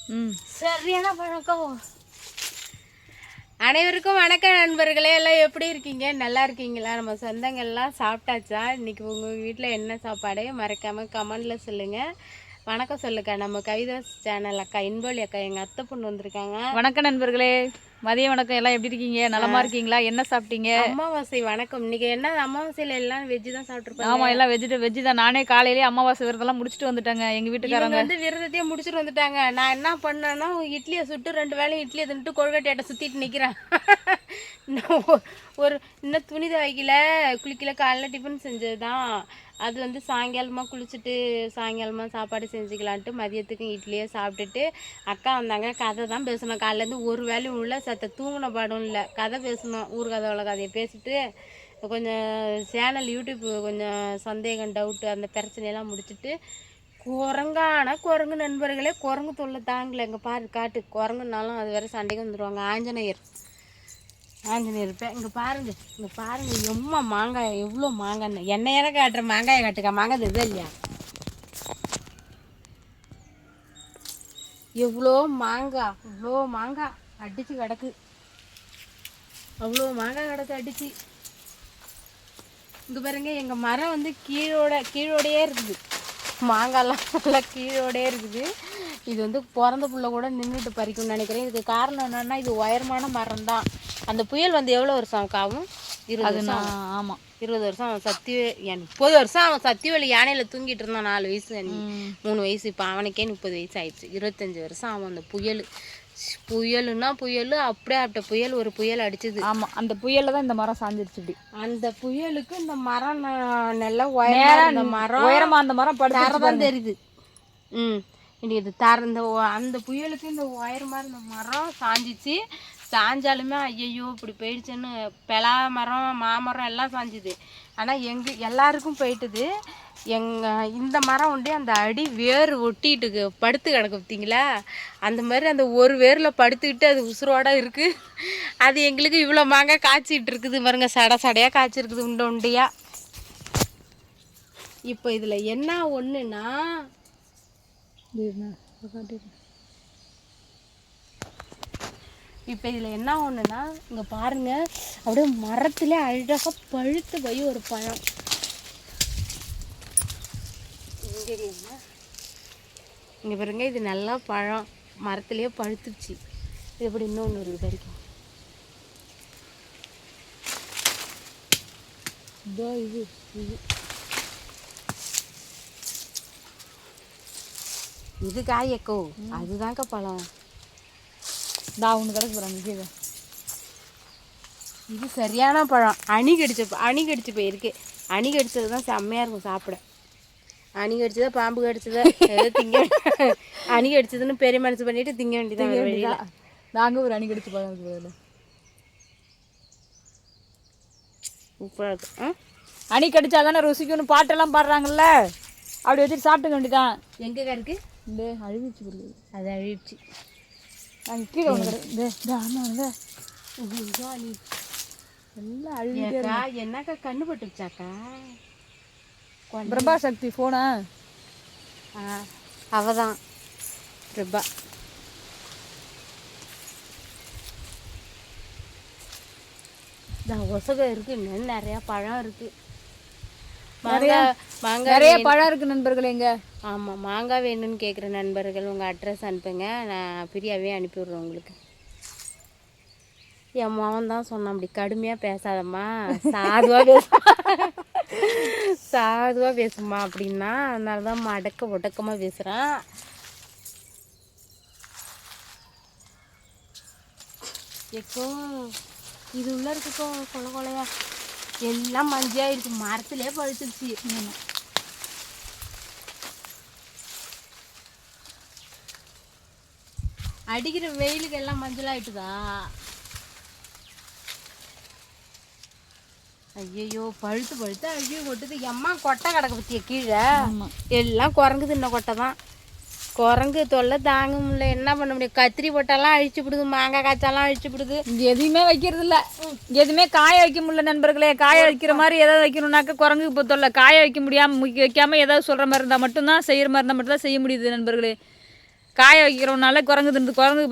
சரியான பழக்கம். அனைவருக்கும் வணக்கம் நண்பர்களே. எல்லாம் எப்படி இருக்கீங்க? நல்லா இருக்கீங்களா? நம்ம சொந்தங்கள்லாம் சாப்பிட்டாச்சா? இன்னைக்கு உங்கள் வீட்டில் என்ன சாப்பாடு மறக்காமல் கமெண்டில் சொல்லுங்கள். வணக்கம் சொல்லுக்கா. நம்ம கவிதா சேனல் அக்கா இன்பொழி அக்கா, எங்கள் அத்தை பொண்ணு வந்திருக்காங்க. வணக்கம் நண்பர்களே, மதிய வணக்கம். எல்லாம் எப்படி இருக்கீங்க? நலமா இருக்கீங்களா? என்ன சாப்பிட்டீங்க? அமாவாசை வணக்கம். இன்னைக்கு என்ன அமாவாசையில் எல்லாம் வெஜ்ஜு தான் சாப்பிட்ருப்பாங்க. ஆமாம், எல்லாம் வெஜ்ஜு தான். நானே காலையிலேயே அமாவாசை விரதெல்லாம் முடிச்சுட்டு வந்துட்டாங்க. எங்கள் வீட்டுக்காரங்க வந்து விரதத்தையே முடிச்சுட்டு வந்துட்டாங்க. நான் என்ன பண்ணேன்னா இட்லியை சுட்டு 2 வேளையும் இட்லியை தின்ட்டு கொழுக்கட்டையாட்ட சுற்றிட்டு நிற்கிறேன். ஒரு இன்னும் துணி துவைக்கல, குளிக்கல. காலைல டிஃபன் செஞ்சது தான். அது வந்து சாயங்காலமாக குளிச்சுட்டு சாயங்காலமாக சாப்பாடு செஞ்சுக்கலான்ட்டு மதியத்துக்கும் இட்லியே சாப்பிட்டுட்டு அக்கா வந்தாங்க. கதை தான் பேசணும். காலையிலேருந்து ஒரு வேலையும் உள்ள சத்த தூங்கின பாடும் இல்லை. கதை பேசணும், ஊர் கதை உள்ள கதையை பேசிட்டு கொஞ்சம் சேனல் யூடியூப் கொஞ்சம் சந்தேகம் டவுட்டு அந்த பிரச்சனையெல்லாம் முடிச்சுட்டு குரங்கு நண்பர்களே, குரங்கு தொல்லை தாங்கலை. எங்கள் பாரு காட்டு குரங்குனாலும் அது வேறு சண்டைக்கு வந்துடுவாங்க. ஆஞ்சநேயர் இருப்பேன். இங்கே பாருங்கள் எம்மா மாங்காய், எவ்வளோ மாங்காய்ன்னு எண்ணெயார காட்டுற மாங்காயை காட்டுக்கா. மாங்காய் இது இல்லையா? இவ்வளோ மாங்காய் அடித்து கிடக்கு. அவ்வளோ மாங்காய் கிடக்கு அடித்து. இங்கே பாருங்க, எங்கள் மரம் வந்து கீழோடையே இருக்குது. மாங்காய்லாம் நல்லா கீழோடே இருக்குது. இது வந்து பிறந்த புள்ள கூட நின்றுட்டு பறிக்கும்னு நினைக்கிறேன். இதுக்கு காரணம் என்னென்னா, இது உயரமான மரம் தான். அந்த புயல் வந்து எவ்வளோ வருஷம் ஆகும்? 20 வருஷம். ஆமாம், 20 வருஷம். அவன் 30 வருஷம் அவன் சத்தியவேலி யானையில் தூங்கிட்டு இருந்தான். 4 வயசு 3 வயசு. இப்போ அவனுக்கே 30 வயசு ஆயிடுச்சு. 25 வருஷம் அவன். அந்த புயலுன்னா அப்படியே புயல் ஒரு புயல் அடிச்சது. ஆமாம், அந்த புயலில் தான் இந்த மரம் சாஞ்சிருச்சு. இப்படி அந்த புயலுக்கு இந்த மரம் நல்லா உயரமா அந்த மரம் படுத்தான் தெரியுது. இது அந்த புயலுக்கு இந்த உயரமா இருந்த மரம் சாஞ்சிச்சு. சாஞ்சாலுமே ஐயையோ இப்படி போயிடுச்சுன்னு பெலா மரம் மாமரம் எல்லாம் சாஞ்சுது. ஆனால் எல்லாருக்கும் போயிட்டுது. இந்த மரம் உண்டே அந்த அடி வேர் ஒட்டிட்டு படுத்து கிடக்கு பார்த்தீங்களா? அந்த மாதிரி அந்த ஒரு வேரில் படுத்துக்கிட்டு அது உசுரோட இருக்குது. அது எங்களுக்கு இவ்வளோ மாங்காய் காய்ச்சிட்டு இருக்குது பாருங்க. சடையாக காய்ச்சிருக்குது, உண்டையாக. இப்போ இதில் என்ன ஒன்றுன்னா, இங்கே பாருங்கள், அப்படியே மரத்துலேயே அழகாக பழுத்து போய் ஒரு பழம். இங்கே பாருங்க, இது நல்லா பழம் மரத்துலேயே பழுத்துச்சு. இது எப்படி இன்னொன்று ஒரு வரைக்கும் இதோ இது காயக்கோ, அதுதாங்க பழம். நான் ஒன்று கிடக்கு போகிறேன். இது சரியான பழம். அணி கடிச்சு போயிருக்கு. அணி கடிச்சது தான் செம்மையாக இருக்கும் சாப்பிட. அணி கடிச்சதா பாம்பு கடிச்சதா ஏதோ திங்க. அணி கடிச்சதுன்னு பெரிய மனசு பண்ணிட்டு திங்க வேண்டியதான். நாங்கள் ஒரு அணி கடிச்சு பழம் இருக்குது. உப்பாக இருக்கும். அணி கடிச்சா தானே ருசிக்குன்னு பாட்டெல்லாம் பாடுறாங்கல்ல, அப்படி வச்சுட்டு சாப்பிட்டுக்க வேண்டியதான். எங்கே இருக்கு? இந்த அழிவிச்சு போடுது. அது அழிவிச்சு. நாங்கள் கீழே ஒன்று ஆமாங்க. எல்லாம் அழுவிக்கா. என்னக்கா கண்ணு பட்டுச்சாக்கா? பிரபா சக்தி ஃபோனா? அவதான் பிரபா. ஒசகம் இருக்கு. இன்னும் நிறையா பழம் இருக்கு. மாங்காய் நிறைய பழம் இருக்கு நண்பர்கள். எங்க? ஆமாம், மாங்காய் வேணும்னு கேட்குற நண்பர்கள் உங்கள் அட்ரஸ் அனுப்புங்க. நான் ஃப்ரீயாகவே அனுப்பிவிட்றேன் உங்களுக்கு. என் மகன் தான் சொன்னான், அப்படி கடுமையாக பேசாதம்மா, சாதுவாக பேசுமா அப்படின்னா. அதனால தான் ஒடக்கமாக பேசுகிறேன். எக்கோ இது உள்ள இருக்குக்கோ கொலையா எல்லாம் மஞ்சள் இருக்கு. மரத்துலேயே பழுத்துருச்சு. அடிக்கிற வெயிலுக்கு எல்லாம் மஞ்சள் ஆயிட்டுதா? ஐயோ பழுத்து அழுகி கொட்டுது. எம்மா கொட்டை கிடக்க பற்றிய கீழே எல்லாம் குரங்கு தின்ன கொட்டை தான். குரங்கு தொல்லை தாங்க முடியல. என்ன பண்ண முடியும்? கத்திரி போட்டாலாம் அழிச்சு விடுது, மாங்காய் காய்ச்சாலாம் அழிச்சு விடுது. எதுவுமே வைக்கிறது இல்லை, எதுவுமே காய வைக்க முடியல நண்பர்களே. காய வைக்கிற மாதிரி ஏதாவது வைக்கணும்னாக்க குரங்குக்கு இப்போ தொல்லை. காய வைக்க முடியாமல் வைக்காமல் ஏதாவது சொல்கிற மாதிரி இருந்தால் மட்டும்தான், செய்கிற மாதிரி இருந்தால் மட்டும்தான் செய்ய முடியுது நண்பர்களே. காய வைக்கிறோம்னால குரங்கு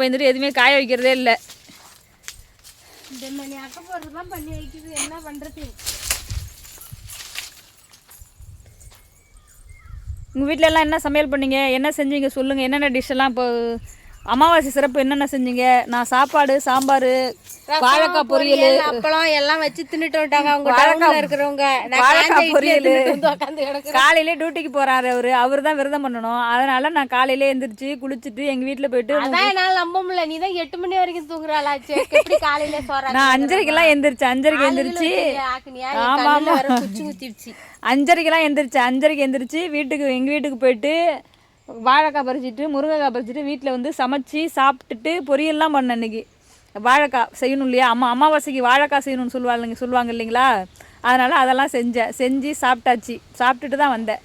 பயந்துட்டு எதுவுமே காய வைக்கிறதே இல்லை. இந்த மணி அக்கை போடுறதுலாம் பண்ணி வைக்குது, என்ன பண்ணுறது? உங்கள் வீட்டில எல்லாம் என்ன சமையல் பண்ணீங்க, என்ன செஞ்சீங்க சொல்லுங்கள். என்னென்ன டிஷ்ஷெல்லாம் இப்போ அமாவாசை சிறப்பு என்னென்ன செஞ்சீங்க? நான் சாப்பாடு, சாம்பார், வாழைக்காய் பொரியல், அப்பளம் எல்லாம் வச்சு தின்னுட்டு வந்துட்டாங்க அவங்க டவுன்ல இருக்கிறவங்க. வாழைக்காய் பொரியல். காலையிலே டியூட்டிக்கு போறாரு அவரு தான் விரதம் பண்ணணும். அதனால நான் காலையிலே எந்திரிச்சு குளிச்சுட்டு எங்கள் வீட்டில் போயிட்டு, அதான் என்னால் நம்ப முடியல, நீ தான் 8 மணி வரைக்கும் தூங்குறாளாச்சு, எப்படி காலையில சொல்ற? நான் 5:30க்கெல்லாம் எந்திரிச்சு 5:30க்கு எந்திரிச்சு குச்சி குத்திடுச்சு. 5:30க்கெல்லாம் எந்திரிச்சு 5:30க்கு எந்திரிச்சு எங்கள் வீட்டுக்கு போயிட்டு வாழைக்காய் பறிச்சிட்டு முருங்கைக்காய் பறிச்சிட்டு வீட்டில் வந்து சமைச்சி சாப்பிட்டுட்டு பொரியல்லாம் பண்ணேன். அன்றைக்கி வாழைக்காய் செய்யணும் இல்லையா, அமாவாசைக்கு வாழைக்காய் செய்யணும்னு சொல்லுவாங்க இல்லைங்களா, அதனால் அதெல்லாம் செஞ்சு சாப்பிட்டாச்சு. சாப்பிட்டுட்டு தான் வந்தேன்.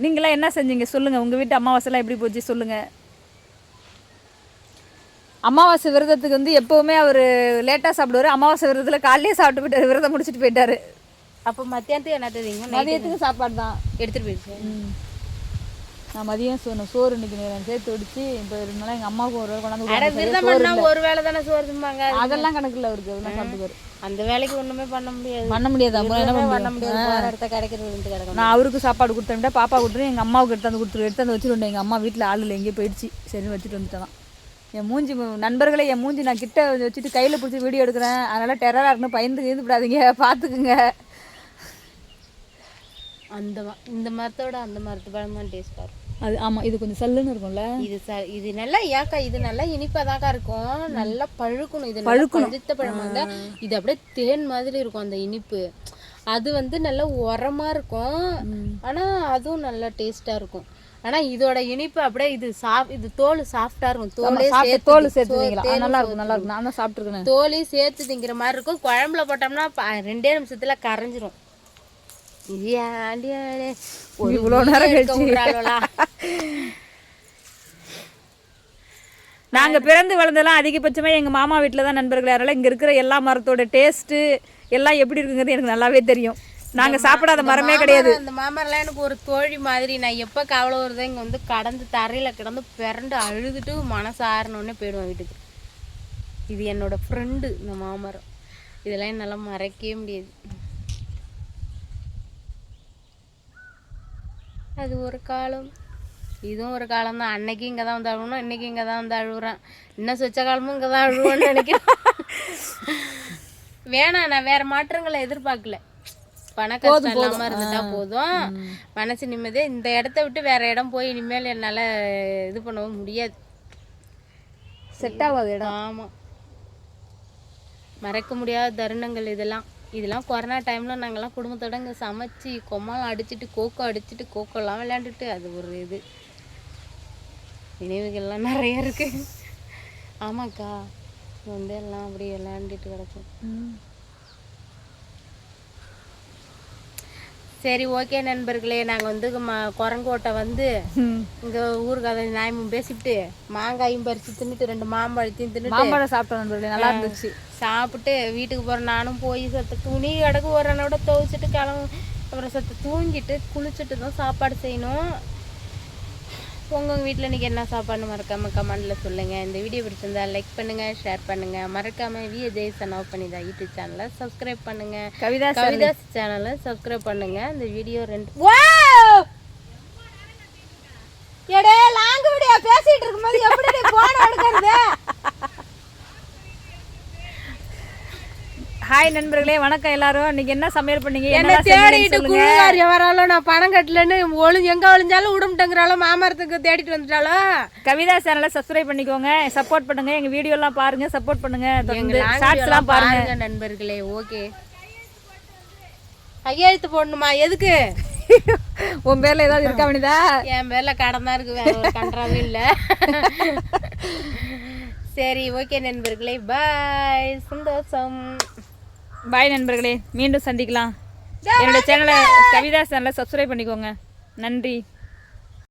நீங்களாம் என்ன செஞ்சீங்க சொல்லுங்கள். உங்கள் வீட்டு அமாவாசைலாம் எப்படி போச்சு சொல்லுங்கள். அமாவாசை விரதத்துக்கு வந்து எப்போவுமே அவர் லேட்டாக சாப்பிடுவார். அமாவாசை விரதத்தில் காலையிலே சாப்பிட்டு போயிட்டார், விரதம் முடிச்சுட்டு போயிட்டார். அப்போ மத்தியானத்துக்கு என்ன தெரியுங்க? மதியத்துக்கு சாப்பாடு தான் எடுத்துகிட்டு போயிடுச்சு. நான் மதியம் சோறு இன்னைக்கு நேரம் சேர்த்து வடிச்சு இப்போ இருந்தாலும் எங்கள் அம்மாவுக்கு ஒரு வேலை கொண்டாந்து ஒரு வேலை தானே சோறு திம்பாங்க, அதெல்லாம் கணக்கில் அவருக்கு அதெல்லாம் சாப்பிட்டுக்காரு. அந்த வேலைக்கு ஒன்றுமே பண்ண முடியாது என்ன பண்ண முடியாது. இடத்த கிடைக்கிறது. நான் அவருக்கு சாப்பாடு கொடுத்தேன், பாப்பா கொடுத்துரு, எங்கள் அம்மாவுக்கு எடுத்து வச்சுட்டு எங்கள் அம்மா வீட்டில் ஆள் இல்லை, எங்கேயும் போயிடுச்சு. சரின்னு வச்சுட்டு வந்துட்டேன். என் மூஞ்சி நண்பர்களே, என் மூஞ்சி நான் கிட்ட வச்சுட்டு கையில் பிடிச்சி வீடியோ எடுக்கிறேன். அதனால் டெரராக இருக்குன்னு பயந்து விடாதீங்க, பார்த்துக்குங்க. இந்த மரத்தோட அந்த மரத்து பழம் தான் டேஸ்ட்டாக இருக்கும். அது ஆமாம், இது கொஞ்சம் சல்லுன்னு இருக்கும்ல. இது நல்லா ஏக்கா, இது நல்லா இனிப்பாதாக்கா இருக்கும், நல்லா பழுக்கணும். இது பழுத்த பழமாக இருந்தால் இது அப்படியே தேன் மாதிரி இருக்கும் அந்த இனிப்பு. அது வந்து நல்லா உரமா இருக்கும், ஆனால் அதுவும் நல்லா டேஸ்ட்டாக இருக்கும். ஆனால் இதோட இனிப்பு அப்படியே இது தோல் சாஃப்டாக இருக்கும். தோல் சேர்த்து நல்லா இருக்கும். நான் தான் சாப்பிட்ருக்கேன். தோலையும் சேர்த்து திங்கிற மாதிரி இருக்கும். குழம்புல போட்டோம்னா 2 நிமிஷத்துல கரைஞ்சிரும். இவ்வளோ நேரம் கழிச்சு நாங்கள் பிறந்து வளர்ந்தெல்லாம் அதிகபட்சமாக எங்கள் மாமா வீட்டில் தான் நண்பர்களே. அதனால் இங்கே இருக்கிற எல்லா மரத்தோட டேஸ்ட்டு எல்லாம் எப்படி இருக்குங்கிறது எனக்கு நல்லாவே தெரியும். நாங்கள் சாப்பிடாத மரமே கிடையாது. அந்த மாமரெல்லாம் எனக்கு ஒரு தோழி மாதிரி. நான் எப்போ கவலை வருதோ இங்கே வந்து கடந்து தரையில் கிடந்து பிறண்டு அழுதுட்டு மனசு ஆறணுன்னே போயிடுவேன் வீட்டுக்கு. இது என்னோட ஃப்ரெண்டு இந்த மாமரம். இதெல்லாம் என்னால் மறக்கவே முடியாது. அது ஒரு காலம், இதுவும் ஒரு காலம் தான். அன்னைக்கு இங்கே தான் வந்து அழுவணும், இன்னைக்கு இங்கே தான் வந்து அழுகுறேன். இன்னும் சொச்ச காலமும் இங்கே தான் அழுவேன்னு நினைக்கிறேன். வேணாம், நான் வேற மாற்றங்களை எதிர்பார்க்கல. பண கஷ்டம் இல்லாமல் இருந்துட்டா போதும், மனசு நிம்மதியாக. இந்த இடத்த விட்டு வேற இடம் போய் இனிமேல் என்னால் இது பண்ணவும் முடியாது, செட் ஆகாது இடம். ஆமாம், மறக்க முடியாத தருணங்கள் இதெல்லாம் கொரோனா டைமில் நாங்கள்லாம் குடும்பத்தோட இங்கே சமைச்சு கொம்மாலாம் அடிச்சுட்டு கோக்கோலாம் விளையாண்டுட்டு, அது ஒரு நினைவுகள்லாம் நிறைய இருக்கு. ஆமாக்கா, வந்து எல்லாம் அப்படி விளையாண்டுட்டு கிடக்கும். சரி, ஓகே நண்பர்களே, நாங்கள் வந்து குரங்கோட்டை வந்து இங்கே ஊருக்கு அதை நியாயமும் பேசிவிட்டு மாங்காயும் பறித்து தின்னுட்டு 2 மாம்பழத்தையும் தின்னுட்டு மாம்பழம் சாப்பிட்டோம் நண்பர்களே, நல்லா இருந்துச்சு. சாப்பிட்டு வீட்டுக்கு போகிறேன். நானும் போய் துணி கிடக்கு ஒரு என்னோட துவைச்சிட்டு அப்புறம் தூங்கிட்டு குளிச்சுட்டு தான் சாப்பாடு செய்யணும். உங்கள் வீட்டில் இன்றைக்கி என்ன சாப்பாடுன்னு மறக்காமல் கமெண்டில் சொல்லுங்கள். இந்த வீடியோ பிடிச்சிருந்தா லைக் பண்ணுங்கள், ஷேர் பண்ணுங்கள். மறக்காமல் விஜய் சனாவ் பண்ணிதா யூடியூப் சேனலை சப்ஸ்கிரைப் பண்ணுங்கள். கவிதாஸ் சேனலை சப்ஸ்கிரைப் பண்ணுங்கள். இந்த வீடியோ 2 லாங்கு வீடியோ பேசிகிட்டு இருக்கும்போது எப்படி போன எடுக்கிறது? ஹாய் நண்பர்களே, வணக்கம் எல்லாரும். இன்னைக்கு என்ன சமையல் பண்ணீங்க? என்ன தேடிட்டு குழுவாரி வராலும் நான் பணம் கட்டலன்னு எங்க ஒளிஞ்சாலும் விடும்ட்டங்கிறாலும் மாமரத்துக்கு தேடிட்டு வந்துட்டாலோ. கவிதா சேனலை சப்ஸ்கிரைப் பண்ணிக்கோங்க, சப்போர்ட் பண்ணுங்க. எங்க வீடியோ எல்லாம் பாருங்க, சப்போர்ட் பண்ணுங்க. ஷார்ட்ஸ் எல்லாம் பாருங்க நண்பர்களே. ஓகே, கையெழுத்து போடணுமா? எதுக்கு? உன் பேர்ல ஏதாவது இருக்கா வேண்டியதா? என் பேர்ல கடன் தான் இருக்கு, வேற ஒரு கன்றாவே இல்லை. சரி, ஓகே நண்பர்களே, பாய். சந்தோஷம். பாய் நண்பர்களே, மீண்டும் சந்திக்கலாம். என்னோட சேனலை கவிதா சேனலை சப்ஸ்கிரைப் பண்ணிக்கோங்க. நன்றி.